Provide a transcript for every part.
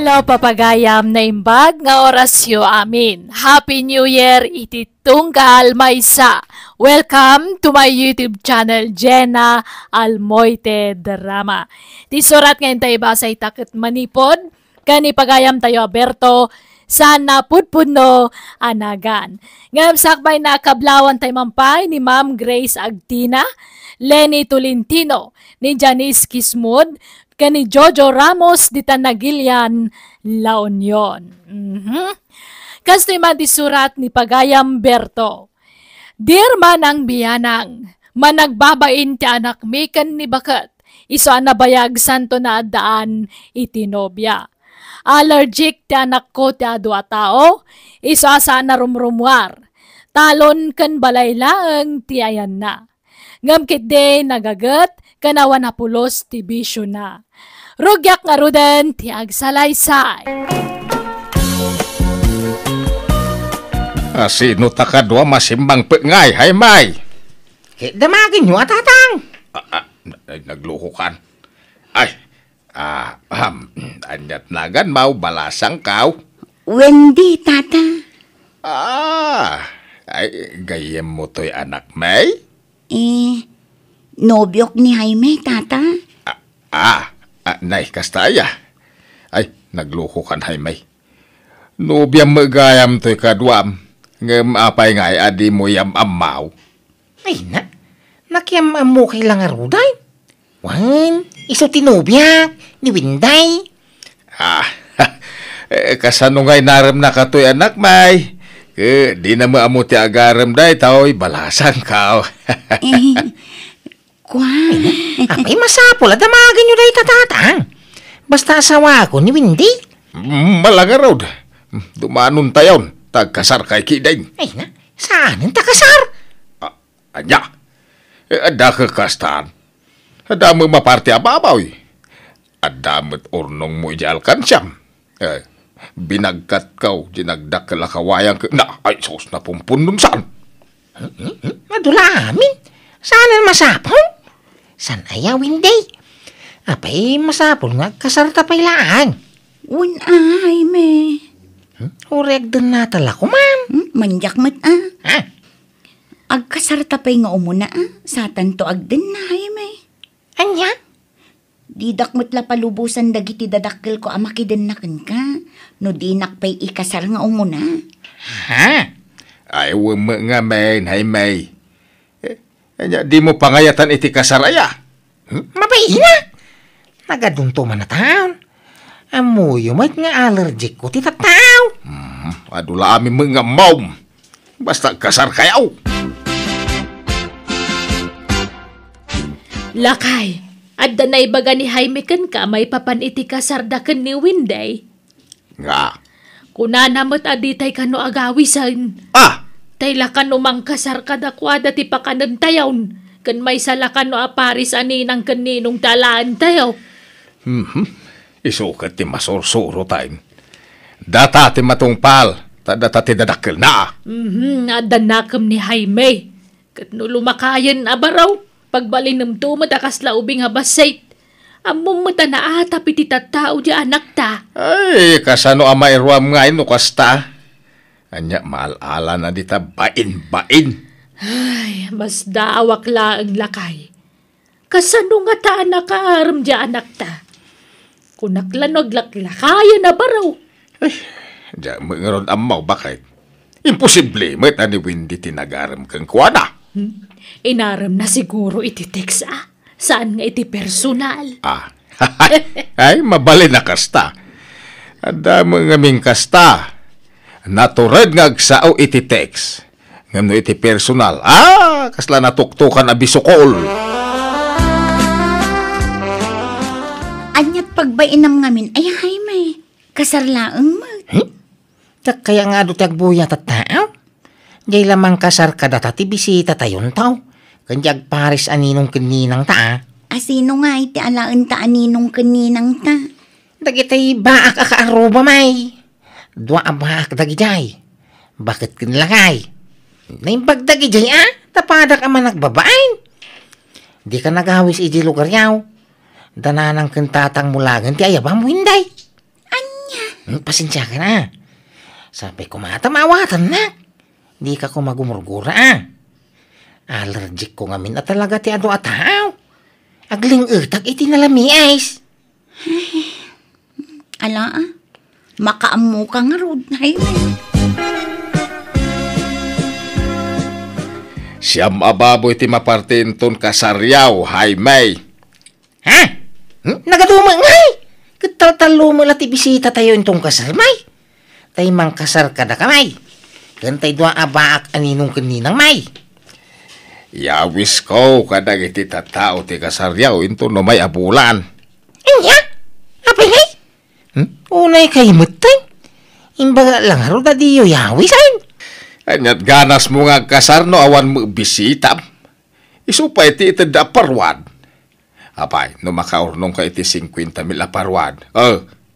Hello, papagayam na imbag nga orasyo amin. Happy New Year, iti tunggal maysa. Welcome to my YouTube channel, Jenna Almoite Drama. Ti surat ngayon tayo ba sa itakit manipod? Kani pagayam tayo Alberto, sana pudpuno anagan. Ngayong sakbay na kablawan tayo mampay ni Ma'am Grace Agtina, Lenny Tolentino, ni Janice Kismud, kani Jojo Ramos di Tanagilian, La Union. Kasto'y man di surat ni Pagayam Berto. Dear manang biyanang, managbabain ti anak mi kan ni bakat, iso anabayag santo na adaan itinobya. Allergic ti anak ko ti adwa tao, iso asa na rumrumwar. Talon kan balay laeng ti ayan na. Ngamkit de nagagat, kanawa na pulos ti bisyo na. Rugyak nga ruden ti agsalaysay. Sino takadwa masimbang pengay, hay may? Damagin nyo, atatang. Nagluho kan. Anyat nagan mau balasang kau. Wendy, tata. Gayem mo to'y anak may? Nobyok ni Jaime, tata. Nay kastaya. Nagluho kan Jaime. Nobyang magayam to'y kadwam. Ngem apay ngay adi mo yam amaw. Nakiam mo kailang aruday. Wan, iso tinubyak, ni Winday. Kasano ngay naram na kato'y anak may. Di na maamu ti agaram day tao'y balasan kao. Apay masapol at damagin nyo day tatatang. Basta asawa ko ni Windy. Malangarod. Dumanon tayon. Tagkasar kay kidain. Saan ang takasar? Anya. Ada kekastaan. Ada mo maparti ababaw. Ada met ornong mo ijalkan siyam. Binagkat kau, dinagdak kalakawayang ke... sos na pumpun nun saan? Madulamin? Saan ang masapol? San ayawin day? Apay masapol nga kasarta pailaan. Jaime. Ureg din natala ko, ma'am. Manyak mat Agkasarta pa'y nga umuna sa tanto agden na, Jaime. Anya? Didak mo't la palubusan dagiti dadakkel ko amakiden na ka. No dinak pa'y ikasar nga umuna. Ay, wama nga men, hay may. Di mo pangayatan iti kasaraya. Mabay na. Nagadunto man na taon. Amuyo mat nga allergic ko ti tataw. Adula amin mga maum. Basta kasar kayaw. Lakay, adda na ibaga ni Jaime kan ka may papan iti kasardakan ni Winday. Nga. Kunanamot aditay kano agawisan. Tayla kano mang kasar kadakwada ti pakanan tayawn. Kan may salakan no aparis aninang kaninong talaan tayaw. Isukat ti masursuro tayo. Data ti matungpal. Data ti dadakil na. Adda nakam ni Jaime. Kat no lumakayan abaraw. Pagbalin ng tumatakas laubing habasait. Among mata na ata piti tattao di anak ta. Ay, kasano ama irwam nga ino kasta. Anya maalala na dita bain. Ay, mas daawak la ang lakay. Kasano nga ta anak kaaram di anak ta. Kunaklanog laklakayan na baraw. Ay, diya mga ron amaw bakit? Imposible, may tani Windy tinagaram kang kuwana. Inaram na siguro iti text Saan nga iti personal? Ay, mabali na kasta. Ada mga ming kasta. Natured nga agsao iti text. Ngam no iti personal. Kasla natuktukan abisokol. Anyat pagbainam ngamin, ay Jaime. Kasarlaang mo. Kaya nga dutag buya tatao. Jay lamang kasar kada tati bisita tayon tao. Kanjag paris aninong kaninang ta. Asino nga iti alaan ta aninong kaninang ta. Dagitay baak akaaruba may. Dua abak dagijay. Bakit kinlakay? Naimbag dagijay tapadak ama nagbabain. Di ka nagawis iji lugar yaw. Dananang kentatang mulagan ti ayabam winday. Anya? Pasensya ka na. Sabi ko matamawatan na. Di ka ko magumurgura Allergic ko ngamin at talaga ti ado ataw. Agling utag iti nalami guys. Ala makaamu ka nga rod, Jaime. Siyam ababoy ti mapartinton kasaryaw, Jaime. Ha? Nagaduma ngay. Katatalo mo lati bisita tayo intong kasar, may. Tay mang kasar kada kamay. Kantay doa abaak aninong kaninang may. Yawis ko kadag iti tatao ti kasaryaw into no may abulan. Inya? Apay ngay? Unay kay matay. Imbaga lang haro da diyo yawis ay. Anyat ganas mo nga kasar no awan mo bisita. Isupay ti itanda parwad. Apay, no makaurnong ka iti 50,000 aparwad.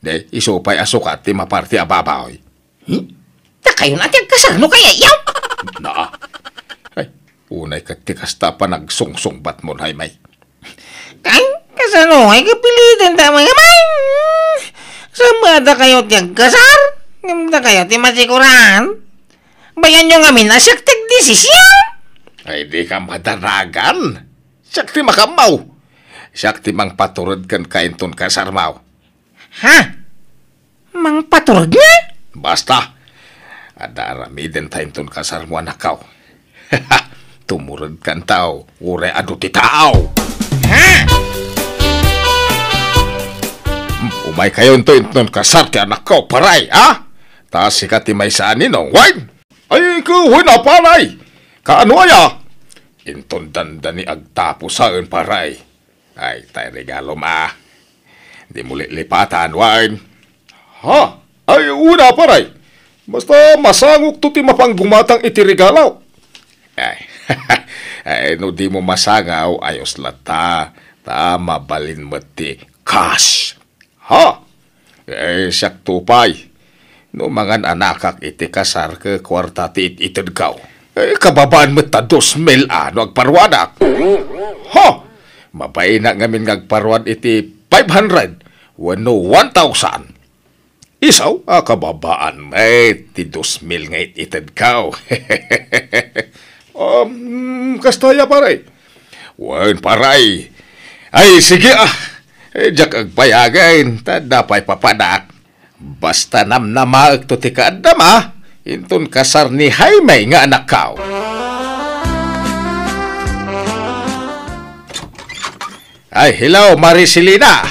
De, isupay asukat ti maparti ababaw. Kayo natin kasar no kaya yaw. Na. Ay, unay ka ti kasta pa nagsungsungbat mo, Jaime. Kay, kasano ay kapilitin ta mga may. Samada kayo tiyag kasar. Gamda kayo ti masikuran. Bayan nyo ngamin na siyak desisyon. Ay, di ka madaragan. Siyak ti makamaw. Siyak ti mang paturod kan kainton kasarmaw. Ha? Mang paturod niya? Basta. Ada aramiden tainton kasarmo anakaw. Tumurod kan tao. Ure adu ti tao. Ha? Umay kayo inton kasar ti anak ko, paray, ha? Taas si ti may saanin, no? Wine! Ay, kuhin na, paray! Kaano aya? Inton dandani agtapo saan, paray. Ay, tayo regalo, ma. Di muli lipatan, wine. Ha? Ay, una, paray. Basta masangok to ti mapanggumatang iti regalaw. Ay, ay, no di mo masangaw, ayos lata. Mabalin mo ti cash. Ha? Eh, siyak tupay. No mangan anakak iti kasar ke kwarta ti itidgaw. Eh, kababaan mo ta 2,000 ano agparwadak. Ha? Mabay na ngamin ngagparwad iti 500. Wano 1,000. Isaw, kababaan may ti 2,000 nga itidgaw. Kastaya paray. Wan paray. Ay, sige jak agpayagain, tadapay papadak. Basta namnamaag to ti kaadama, inton kasar ni Jaime nga anak kao. Ay, hello, Maricelina.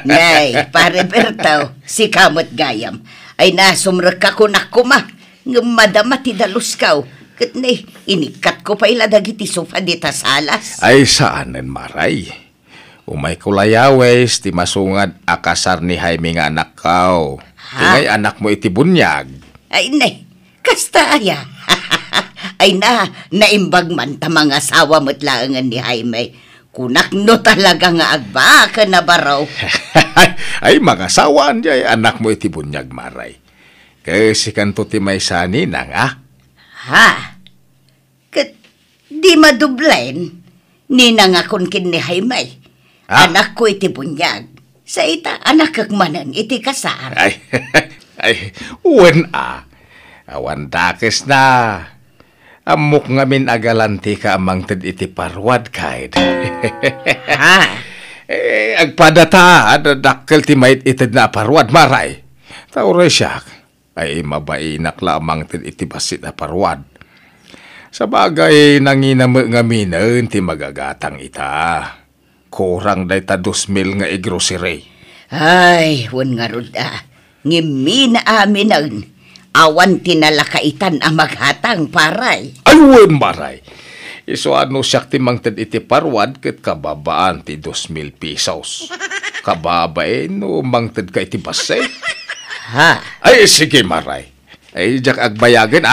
Nay, pare Bertaw, si kamot gayam. Ay nasumrek ka kunak kuma. Ngamadama ti dalus kaw. Kat na inikat ko pa iladag iti sofa di tasalas. Ay, saanen maray? Umay kulayawes, ti masungad akasar ni Jaime nga anak kao. Tingay anak mo iti bunyag. Ay, nay, kasta aya. Ay naimbag man ta mga asawa mo't laangan ni Jaime. Kunak no talaga nga agba ka na baraw. Ay, mga sawaan jay anak mo iti bunyag maray. Kasi kanto ti may sani na nga. Ha? Kat di madublain. Ninangakon kin ni Jaime. Anak ko iti bunyag. Sa ita, anak kagmanan iti kasar. Ay, uwan awan dakes na. Amok ngamin agalanti ka amang tad iti parwad kaid. Ha? Agpadata, adadakkel ti mait itid na parwad, maray. Tauray siya, ay mabainak lamang tad iti basit na parwad. Sa bagay, nanginam ngamin ti magagatang ita. Kurang day ta 2,000 nga grocery. Ay, wan nga ruda. Ngimi na amin ang awan tinalakaitan ang maghatang paray. Ayun, maray. Iso ano siya ti mangtad iti parwad ket kababaan ti 2,000 pesos. Kababay no mangtad ka iti basay. Ha? Ay, sige, maray. Ay, jak agbayagan,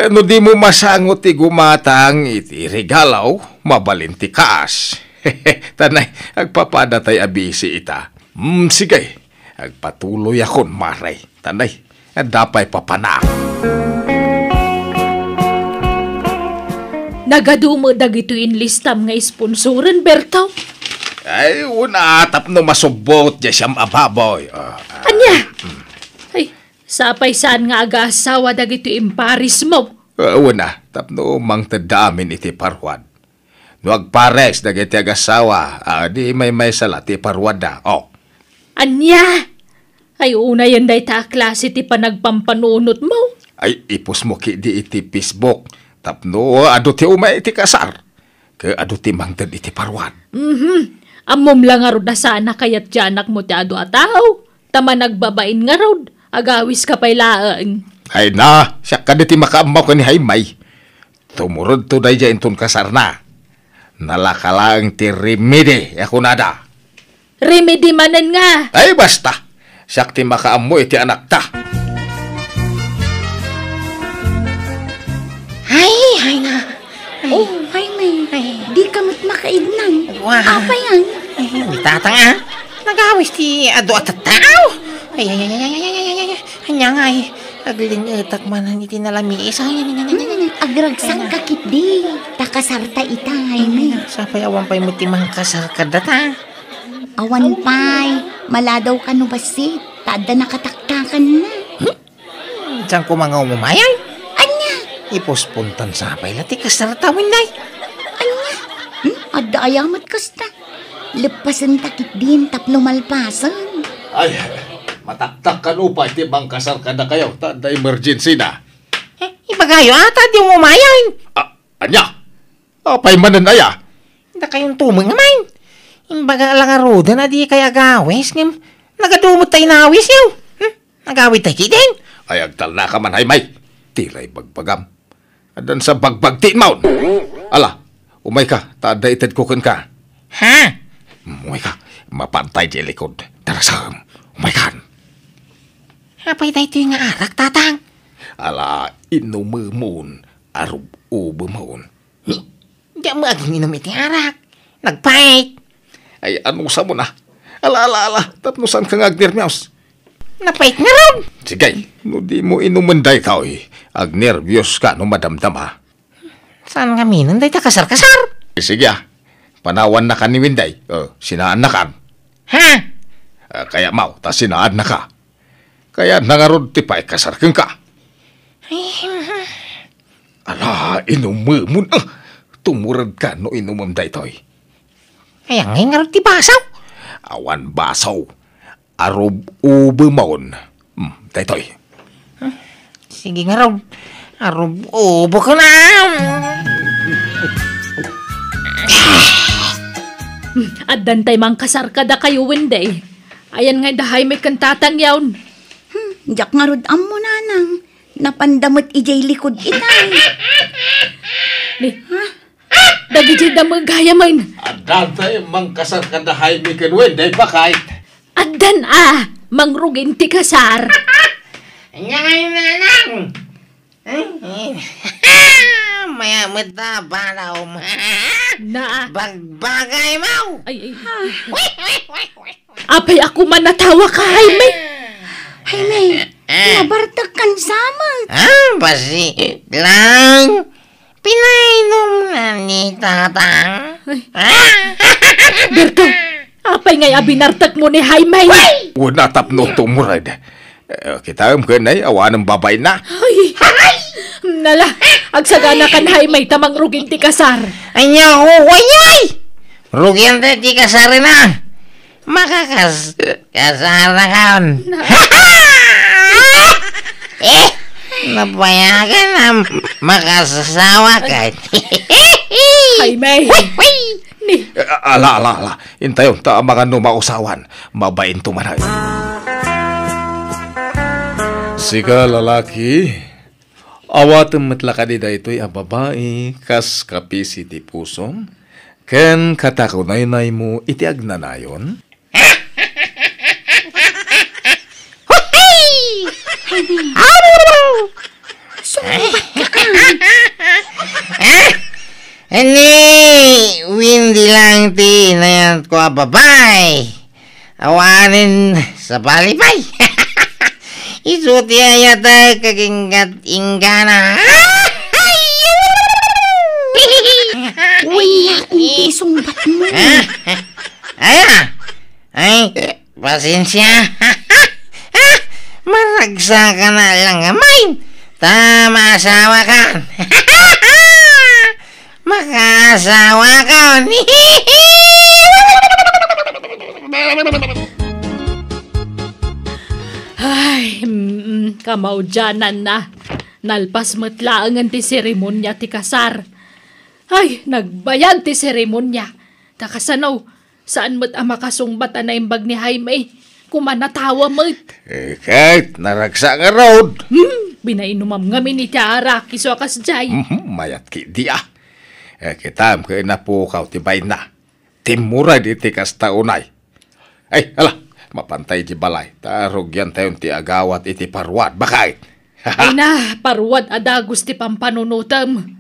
no di mo masangot ti gumatang iti regalaw, mabalin ti kaas. Tanay, agpapadatay abisi ita. Sige, agpatuloy akon, maray. Tanay, dapay papanak. Nagadumo dagito in listam nga sponsoren, Bertaw. Ay, una tapno masubot dya siyam ababoy. Anya? Ay, sapay saan nga aga-asawa dagito imparis mo? Una, tapno mang tadamin iti parwad. No agpares dagiti agasawa, di may sala ti parwad da. Oh. Anya? Ay, una yan day ta klase ti panagpampanunot mo. Ay, ipos mo ki di iti Facebook. Tapno, ado ti umay iti kasar. Ke ado ti mangtad iti parwad. Amom lang nga rod na sana kayat tiyanak mo ti ado ataw. Tama nagbabain nga rod. Agawis ka pa'y laang. Ay na, siya ka ti makaamaw ka ni Haymay. Tumurod to day dyan ton kasar na. Nalakalang ti remedy, ako nada. Remedy manan nga. Ay basta, siya ti makaamo iti anak ta. Ay nga. Oh, Jaime, di ka mo't makaidnang. Wow. Apa yan? Ay, hindi tatang nagawis ti ado at tao. Ay. Kanya nga agling etak manan iti nalami isa. Agragsang kakit di. Takasarta ita, Jaime. Sapay awan pa'y mutimang kasal kadata. Awan pay, maladaw ka no basit. Tada nakataktakan na. Diyan ko mga umumayay. Anya? Ipospuntan sapay lati kasartawin day. Anya? Adda ayamat kasta. Lepasan takit din tapno malpasan. Ay, mataktak ka lupa iti bang kasar ka na kayo. Tada emergency na. Ibagayo ata di umumayay. Anya? Apay manan aya. Hindi kayong tumang naman. Imbaga lang aruda na di kaya gawis. Nagadumot tayo nawis yaw. Nagawit tayo kitin. Ay, agtal na ka man, Haymay. Tiray bagbagam. Adan sa bagbagtiin maun. Ala, umay ka. Tada itad kukan ka. Ha? Umay ka. Mapantay di likod. Tarasam. Umay ka. Apay tayo ito yung arak, tatang. Ala, inumumon. Arub-ubumon. Hindi mo aging inom iti arak. Nagpait. Ay, ano sa mo na? Ala. Tapnusan ka nga agnermyaws. Napait nga ron. Sige, no di mo inumunday tao eh. Agnervyos ka no madamdama. Saan kami nun tayo kasar-kasar? Sige panawan na ka ni Winday. Sinaan na ka. Ha? Kaya mau, ta sinaan na ka. Kaya nangarod ti pa kasar kang ka. Ala, inumumon. Tumurad ka no inumum day toy. Kaya nga ron ti basaw. Awan basaw. Arob ubumon. Daytoy. Sige nga ron. Arob ubo ko na. Addan tay mang kasar ka da kayo Wenday. Ayan nga dahay may kantatang yawn. Jak nga rod mo nanang. Napandamot ijay likod itay. Ni, dagiti damang gaya man. Adan tayo mang kasar ka na Jaime kan Wenday bakay. Addan mangrugin ti kasar. Ngayon nanang. Maya mata balaw mo. Na, Bagbagay mo. ay. Apay ako man natawa ka, Jaime. Jaime, nabartag kan sama. Basi lang. Pinainom na ni tatang. Berto, apay ngay abinartag mo ni Jaime. Una tapno tumurad. Kita ka na awan ng babay na. Ay, nala, agsagana kan Jaime tamang rugin ti kasar. Anya ko, wanyay! Rugyan tayo di kasari na. Kasar na kaon. Napayagan na makasasawa ka. Jaime, ni, Ala. Intayon, ta mga numausawan. Mabain tumanay. Siga lalaki, awatem matlakadi da ito'y ang babae, kas kapisi ti pusom, ken katakunay mo iti agnanayon. Windy lang ti na yan ko babay. Awanin sa palipay. Isuti ayata kaginggat ingana. Uy, hindi sumbat mo. Pasensya. Maragsa ka na lang gamay. Tama asawa ka. Makasawa ka. Ay, kamaudyanan na. Nalpas matlaangan ti seremonya ti kasar. Ay, nagbayad ti seremonya. Takasanaw, saan mo't ang makasumbatan na imbag ni Jaime? Kumanatawa mo't. Kahit naragsa nga road. Binainomam ngamin ni Tiara, kiso akas jay. Mayat ki di kitam kay napukaw ti bay na. Timura di ti kastaunay. Ay, ala, mapantay di balay. Tarog yan tayon ti agawat iti parwad. Bakit? Ay na, parwad adagos ti pampanunutam.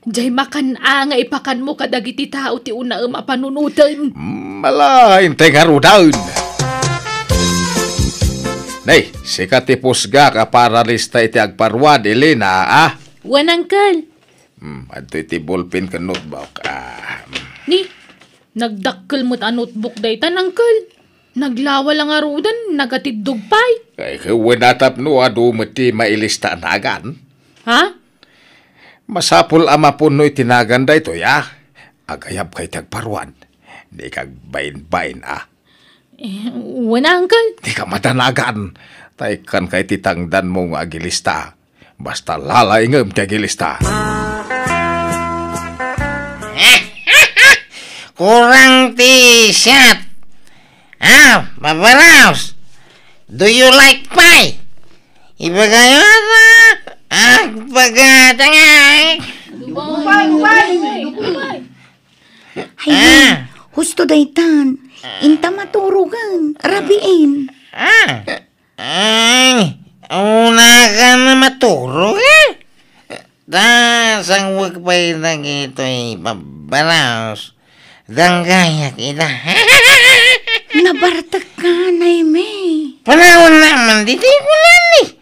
Jay makan nga ipakan mo kadagiti tao ti una apanunutam. Mala, intay nga rudaun. Nay, sikat ti pusga ka para lista iti agparwad, Elena, Wan, Uncle. Adto iti ballpen ka notebook, Ni, nagdakkel mo't a notebook daytan, Uncle. Naglawa lang arudan, nagatidog pay. Kay kawanatap no, mati mailista nagan. Ha? Masapul ama po no'y tinagan da ito, Agayab kay tagparwan. Di kag bain-bain, Wan, Uncle. Di ka matanagan. Taykan kay titangdan mong agilista. Basta lalaingam ti agilista. Kurang t-shirt. Babaraos. Do you like pie? Ibagayo na. Bagatangay. Ay, husto daytan. Inta maturugan. Rabiin. Ay, una ka na maturog sang wag pa'y nagito'y babaraos. Danggayak ita. Nabartag ka, Naime. Panahon naman, dito ko lang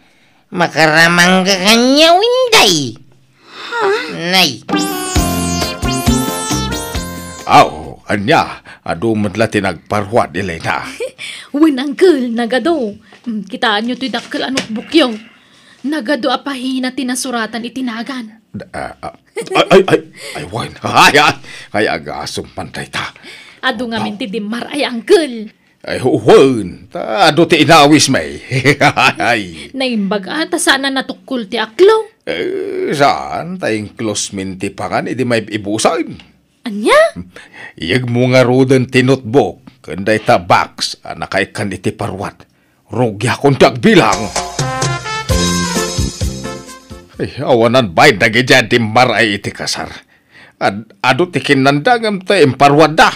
makaramang ka kanya winday. Nay. Anya, madla tinagparwad, Elena. Wan, Uncle, nagado. Kitaan nyo to'y dakkel anot bukyaw. Nagado apahina tinasuratan itinagan. Ay, wan. Ay, agasong pantay ta. Ado nga minti dimar ay, Uncle. Ay, huwan. Ado ti inawis may. Ay. Naimbag ata sana natukul ti aklaw. Saan? Tayong close minti pa kan, hindi may ibusan. Anya? Iyag mo nga rodan ti notebook. Kanday ta box, anakay kan iti parwat. Rogya kong tagbilang. Ay, awanan bay dagi dyan ti maray iti kasar. Ado ti kinandagam ta imparwad da.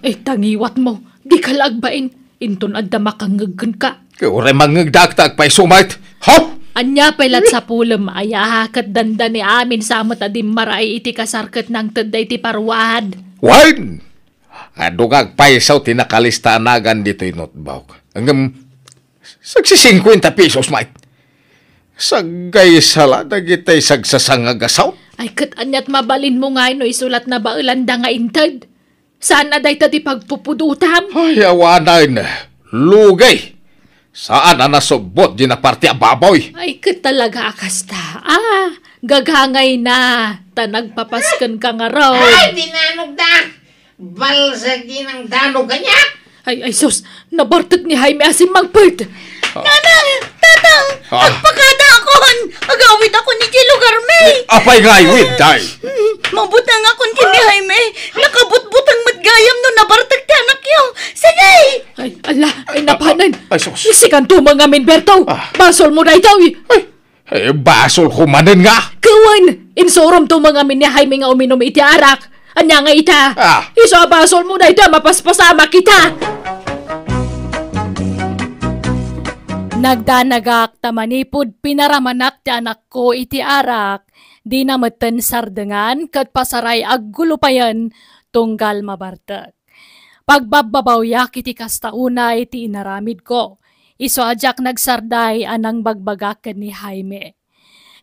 Ay, tangiwat mo. Di ka lagbain. Inton adda makangaggan ka. Kaya mangagdagtag pa'y sumait. Ho! Anya pelat sa pulam ay ahakat danda ni amin sa mata di maray iti kasarkat ng taday ti parwad. Wan! Adugag paisaw tinakalista nagan dito'y notebook. Hanggang 50 pesos, mate. Sagay sala, dagitay sagsasangagasaw. Ay kat anyat mabalin mo nga no isulat na baulanda nga intad. Saan na day tadi pagpupudutam? Ay, awanan. Lugay. Saan na nasubot di na party ababoy? Ay kat talaga akasta. Gagangay na. Tanagpapaskan ka nga raw. Ay, dinanog da. Balsag din ang danog kanya. Ay sus, nabartot ni Jaime asim magpert. Nanang, tatang, agpakada akon. Agawid ako ni Lugar May. Apay nga iwid, day. Mabutang akon kini Jaime. Nakabutbutang matgayam no nabartag ti anak yo. Sagay! Ay, ala, ay napanan. Ay, sus. Isikan tumang amin, Berto. Basol mo na itaw. Ay, basol kumanan nga. Kawan, insorom tumang amin ni Jaime nga uminom iti arak. Anya nga ita. Iso basol mo na ito, mapaspasama kita. Nagdanagak tamanipod pinaramanak ti anak ko iti arak. Di na meten sardengan kat pasaray aggulupayan tunggal mabartek. Pagbababawyak iti kastauna iti inaramid ko. Iso ajak nagsarday anang bagbagaken ni Jaime.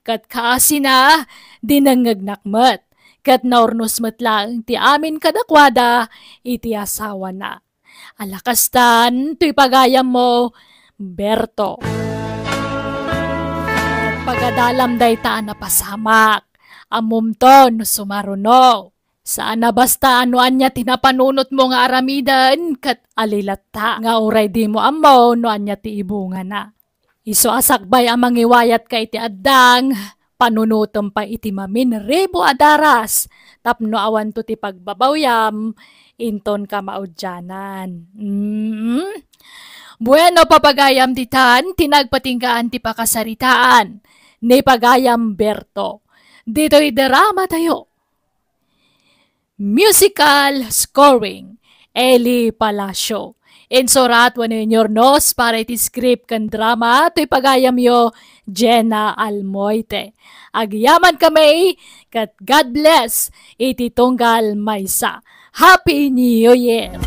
Kat kaasina, dinangagnakmet. Kat naurnos lang ti amin kadakwada iti asawa na. Alakastan, tuy pagayam mo, Berto. Pagadalam day taan na pasamak, amumton sumaruno. Saan na basta anuan niya tinapanunot mo nga aramidan kat alilata nga uray di mo amo no anya ti ibunga na. Iso asakbay ang mangiwayat ka iti addang, panunutom pa iti mamin rebo adaras, tapno awan to ti pagbabawyam, inton ka maudyanan. Bueno papagayam ditan, tinagpatinggaan ti pakasaritaan, ni pagayam Berto. Dito'y drama tayo. Musical scoring, Eli Palacio. Insurat wano inyornos para iti script kan drama, to'y pagayam yo, Jenna Almoite. Agyaman kami, kat God bless, iti tunggal maysa. Happy New Year!